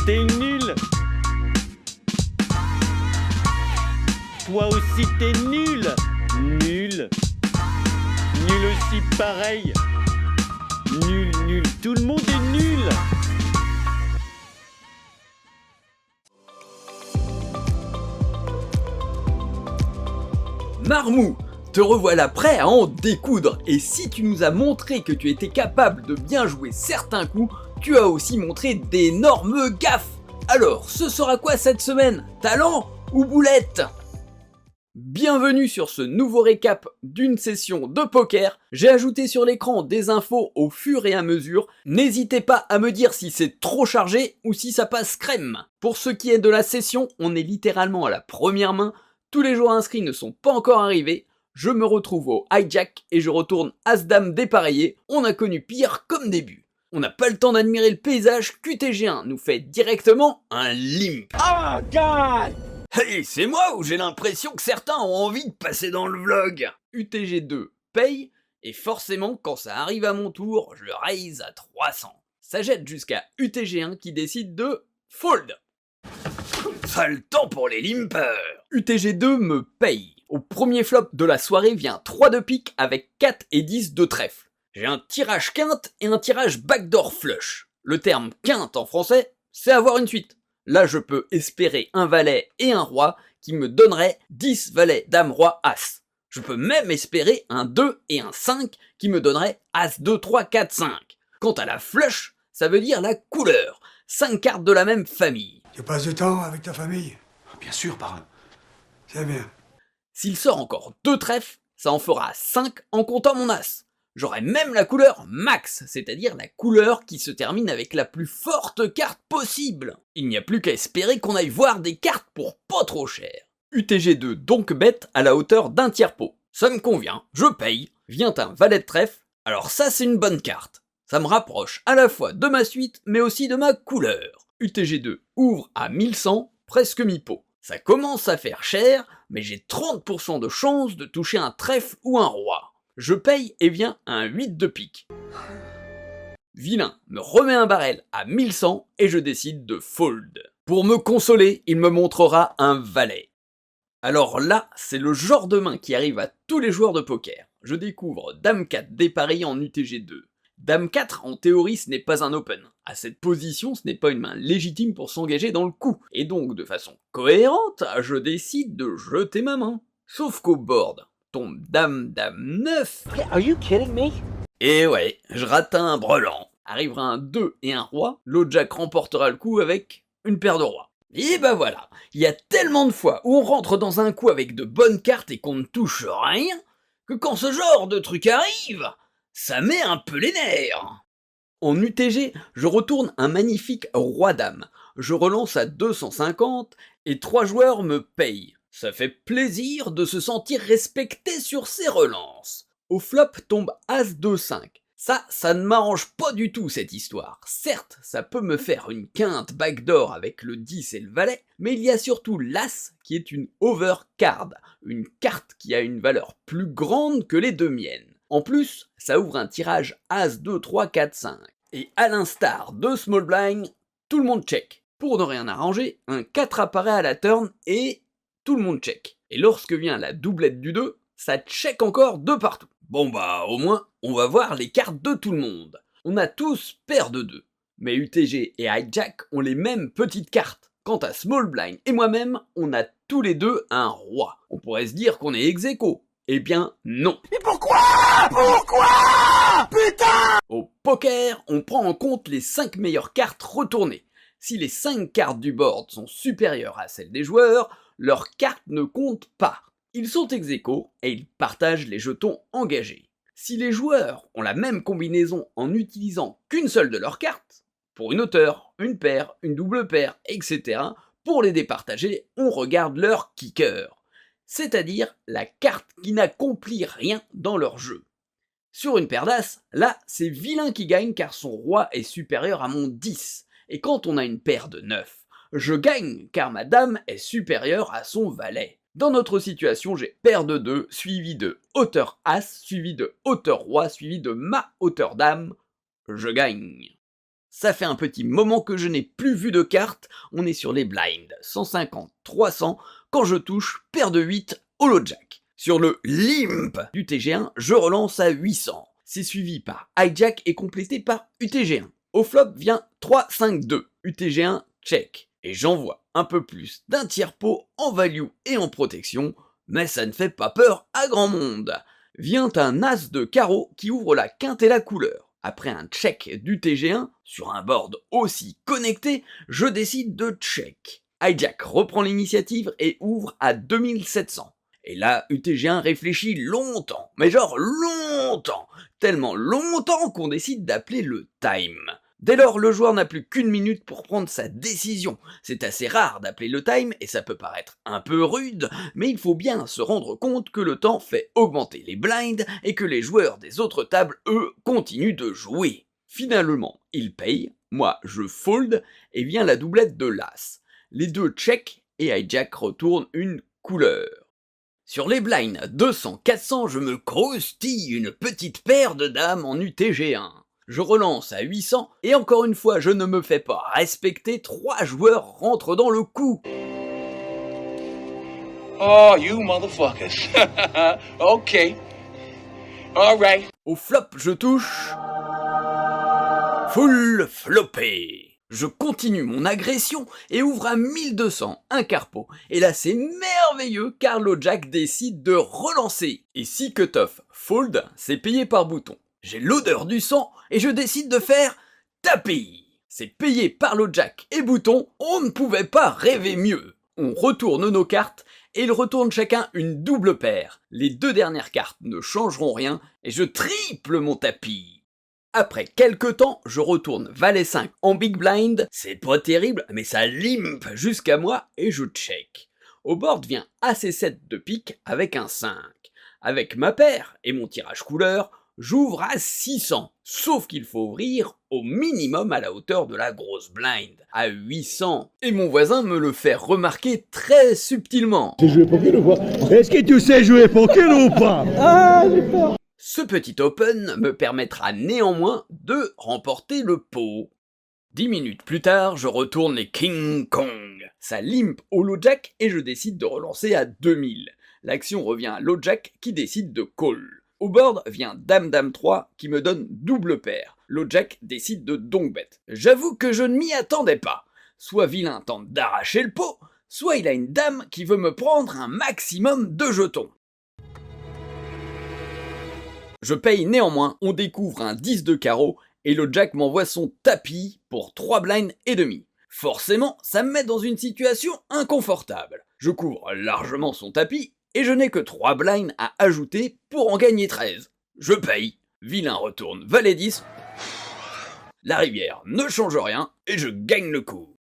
t'es nul. Toi aussi t'es nul. Nul. Nul aussi pareil. Nul, nul. Tout le monde est nul. Marmou, te revoilà prêt à en découdre, et si tu nous as montré que tu étais capable de bien jouer certains coups, tu as aussi montré d'énormes gaffes. Alors, ce sera quoi cette semaine? Talent ou boulette? Bienvenue sur ce nouveau récap d'une session de poker. J'ai ajouté sur l'écran des infos au fur et à mesure. N'hésitez pas à me dire si c'est trop chargé ou si ça passe crème. Pour ce qui est de la session, on est littéralement à la première main. Tous les joueurs inscrits ne sont pas encore arrivés. Je me retrouve au hijack et je retourne As-Dame dépareillé. On a connu pire comme début. On n'a pas le temps d'admirer le paysage, QTG1 nous fait directement un limp. Oh God! Hey, c'est moi ou j'ai l'impression que certains ont envie de passer dans le vlog? UTG2 paye, et forcément quand ça arrive à mon tour, je le raise à 300. Ça jette jusqu'à UTG1 qui décide de fold. Pas le temps pour les limpers. UTG2 me paye. Au premier flop de la soirée vient 3 de pique avec 4 et 10 de trèfle. J'ai un tirage quinte et un tirage backdoor flush. Le terme quinte en français, c'est avoir une suite. Là je peux espérer un valet et un roi qui me donneraient 10 valets, dame, roi, as. Je peux même espérer un 2 et un 5 qui me donneraient as, 2, 3, 4, 5. Quant à la flush, ça veut dire la couleur. 5 cartes de la même famille. Tu passes du temps avec ta famille? Bien sûr, parrain. C'est bien. S'il sort encore 2 trèfles, ça en fera 5 en comptant mon as. J'aurai même la couleur max, c'est-à-dire la couleur qui se termine avec la plus forte carte possible. Il n'y a plus qu'à espérer qu'on aille voir des cartes pour pas trop cher. UTG2 donc bête à la hauteur d'un tiers pot. Ça me convient, je paye. Vient un valet de trèfle, alors ça c'est une bonne carte. Ça me rapproche à la fois de ma suite, mais aussi de ma couleur. UTG2 ouvre à 1100, presque mi-pot. Ça commence à faire cher, mais j'ai 30% de chance de toucher un trèfle ou un roi. Je paye et vient un 8 de pique. Vilain me remet un barrel à 1100 et je décide de fold. Pour me consoler, il me montrera un valet. Alors là, c'est le genre de main qui arrive à tous les joueurs de poker. Je découvre Dame 4 dépareillé en UTG2. Dame 4, en théorie, ce n'est pas un open. À cette position, ce n'est pas une main légitime pour s'engager dans le coup. Et donc, de façon cohérente, je décide de jeter ma main. Sauf qu'au board tombe Dame, Dame 9. Are you kidding me? Et ouais, je rate un brelan. Arrivera un 2 et un roi, l'autre jack remportera le coup avec une paire de rois. Et bah voilà, il y a tellement de fois où on rentre dans un coup avec de bonnes cartes et qu'on ne touche rien, que quand ce genre de truc arrive, ça met un peu les nerfs. En UTG, je retourne un magnifique roi-dame. Je relance à 250 et 3 joueurs me payent. Ça fait plaisir de se sentir respecté sur ses relances. Au flop tombe As-2-5. Ça ne m'arrange pas du tout cette histoire. Certes, ça peut me faire une quinte backdoor avec le 10 et le valet, mais il y a surtout l'As qui est une overcard, une carte qui a une valeur plus grande que les deux miennes. En plus, ça ouvre un tirage As, 2, 3, 4, 5. Et à l'instar de Small Blind, tout le monde check. Pour ne rien arranger, un 4 apparaît à la turn et tout le monde check. Et lorsque vient la doublette du 2, ça check encore de partout. Bon bah au moins, on va voir les cartes de tout le monde. On a tous paire de 2. Mais UTG et Hijack ont les mêmes petites cartes. Quant à Small Blind et moi-même, on a tous les deux un roi. On pourrait se dire qu'on est ex-aequo. Eh bien non. Mais pourquoi? Putain! Au poker, on prend en compte les 5 meilleures cartes retournées. Si les 5 cartes du board sont supérieures à celles des joueurs, leurs cartes ne comptent pas. Ils sont ex-aequo et ils partagent les jetons engagés. Si les joueurs ont la même combinaison en utilisant qu'une seule de leurs cartes, pour une hauteur, une paire, une double paire, etc., pour les départager, on regarde leur kicker, c'est-à-dire la carte qui n'accomplit rien dans leur jeu. Sur une paire d'as, là, c'est vilain qui gagne car son roi est supérieur à mon 10. Et quand on a une paire de 9, je gagne car ma dame est supérieure à son valet. Dans notre situation, j'ai paire de 2, suivi de hauteur as, suivi de hauteur roi, suivi de ma hauteur dame. Je gagne. Ça fait un petit moment que je n'ai plus vu de cartes, on est sur les blinds 150, 300, quand je touche paire de 8 holo jack. Sur le limp du TG1, je relance à 800. C'est suivi par hijack et complété par UTG1. Au flop vient 3-5-2, UTG1 check. Et j'envoie un peu plus d'un tiers pot en value et en protection, mais ça ne fait pas peur à grand monde. Vient un as de carreau qui ouvre la quinte et la couleur. Après un check du TG1, sur un board aussi connecté, je décide de check. Hijack reprend l'initiative et ouvre à 2700. Et là, UTG1 réfléchit longtemps, mais genre longtemps, tellement longtemps qu'on décide d'appeler le time. Dès lors, le joueur n'a plus qu'une minute pour prendre sa décision. C'est assez rare d'appeler le time, et ça peut paraître un peu rude, mais il faut bien se rendre compte que le temps fait augmenter les blinds, et que les joueurs des autres tables, eux, continuent de jouer. Finalement, ils payent, moi je fold, et vient la doublette de l'as. Les deux check, et hijack retourne une couleur. Sur les blinds 200-400, je me croustille une petite paire de dames en UTG1. Je relance à 800, et encore une fois, je ne me fais pas respecter, 3 joueurs rentrent dans le coup. Oh, you motherfuckers. Okay. Alright. Au flop, je touche... full floppé. Je continue mon agression et ouvre à 1200 un carpo. Et là c'est merveilleux car LoJack décide de relancer. Et si cutoff fold, c'est payé par bouton. J'ai l'odeur du sang et je décide de faire tapis. C'est payé par LoJack et bouton, on ne pouvait pas rêver mieux. On retourne nos cartes et ils retournent chacun une double paire. Les 2 dernières cartes ne changeront rien et je triple mon tapis. Après quelques temps, je retourne valet 5 en big blind, c'est pas terrible mais ça limp jusqu'à moi et je check. Au board vient AC7 de pique avec un 5. Avec ma paire et mon tirage couleur, j'ouvre à 600, sauf qu'il faut ouvrir au minimum à la hauteur de la grosse blind, à 800. Et mon voisin me le fait remarquer très subtilement. Tu sais jouer poker ou pas? Est-ce que tu sais jouer poker ou pas? Ah, j'ai peur. Ce petit open me permettra néanmoins de remporter le pot. 10 minutes plus tard, je retourne les King Kong. Ça limp au LoJack et je décide de relancer à 2000. L'action revient à LoJack qui décide de call. Au board vient Dame-Dame 3 qui me donne double paire. LoJack décide de donc bet. J'avoue que je ne m'y attendais pas. Soit Vilain tente d'arracher le pot, soit il a une dame qui veut me prendre un maximum de jetons. Je paye néanmoins, on découvre un 10 de carreau et LoJack m'envoie son tapis pour 3 blinds et demi. Forcément, ça me met dans une situation inconfortable. Je couvre largement son tapis et je n'ai que 3 blinds à ajouter pour en gagner 13. Je paye, Vilain retourne valet 10, la rivière ne change rien et je gagne le coup.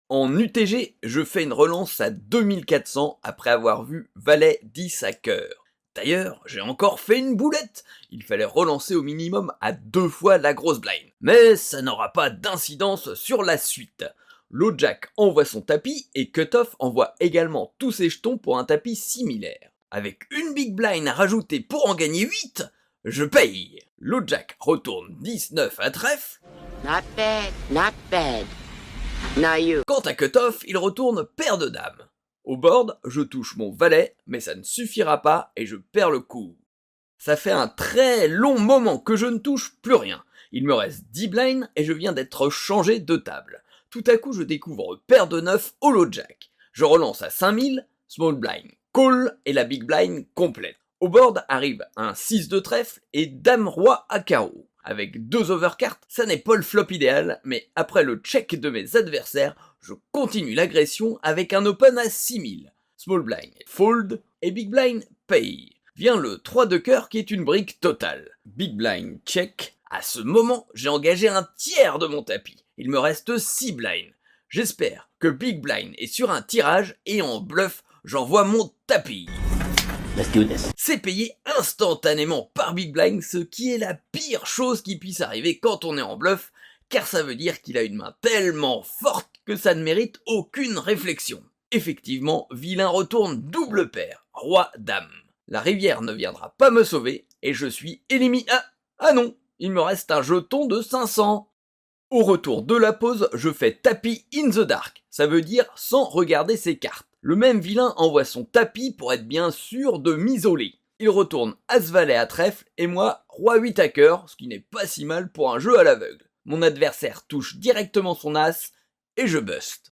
En UTG, je fais une relance à 2400 après avoir vu valet 10 à cœur. D'ailleurs, j'ai encore fait une boulette, il fallait relancer au minimum à 2 fois la grosse blind. Mais ça n'aura pas d'incidence sur la suite. LoJack envoie son tapis et Cutoff envoie également tous ses jetons pour un tapis similaire. Avec une big blind à rajouter pour en gagner 8, je paye. LoJack retourne 19 à trèfle. Not bad, not bad. Now you. Quant à Cutoff, il retourne paire de dames. Au board, je touche mon valet, mais ça ne suffira pas et je perds le coup. Ça fait un très long moment que je ne touche plus rien. Il me reste 10 blinds et je viens d'être changé de table. Tout à coup, je découvre paire de 9 au LoJack. Je relance à 5000, small blind, call et la big blind complète. Au board arrive un 6 de trèfle et dame roi à carreau. Avec 2 overcartes, ça n'est pas le flop idéal, mais après le check de mes adversaires, je continue l'agression avec un open à 6000. Small blind fold et big blind pay. Vient le 3 de cœur qui est une brique totale. Big blind check. À ce moment, j'ai engagé un tiers de mon tapis. Il me reste 6 blinds. J'espère que big blind est sur un tirage et en bluff, j'envoie mon tapis. Let's do this. C'est payé instantanément par big blind, ce qui est la pire chose qui puisse arriver quand on est en bluff, car ça veut dire qu'il a une main tellement forte que ça ne mérite aucune réflexion. Effectivement, Vilain retourne double paire, roi-dame. La rivière ne viendra pas me sauver, et je suis éliminé. Ah non, il me reste un jeton de 500. Au retour de la pause, je fais tapis in the dark, ça veut dire sans regarder ses cartes. Le même vilain envoie son tapis pour être bien sûr de m'isoler. Il retourne As-Valet à trèfle et moi Roi 8 à cœur, ce qui n'est pas si mal pour un jeu à l'aveugle. Mon adversaire touche directement son As et je buste.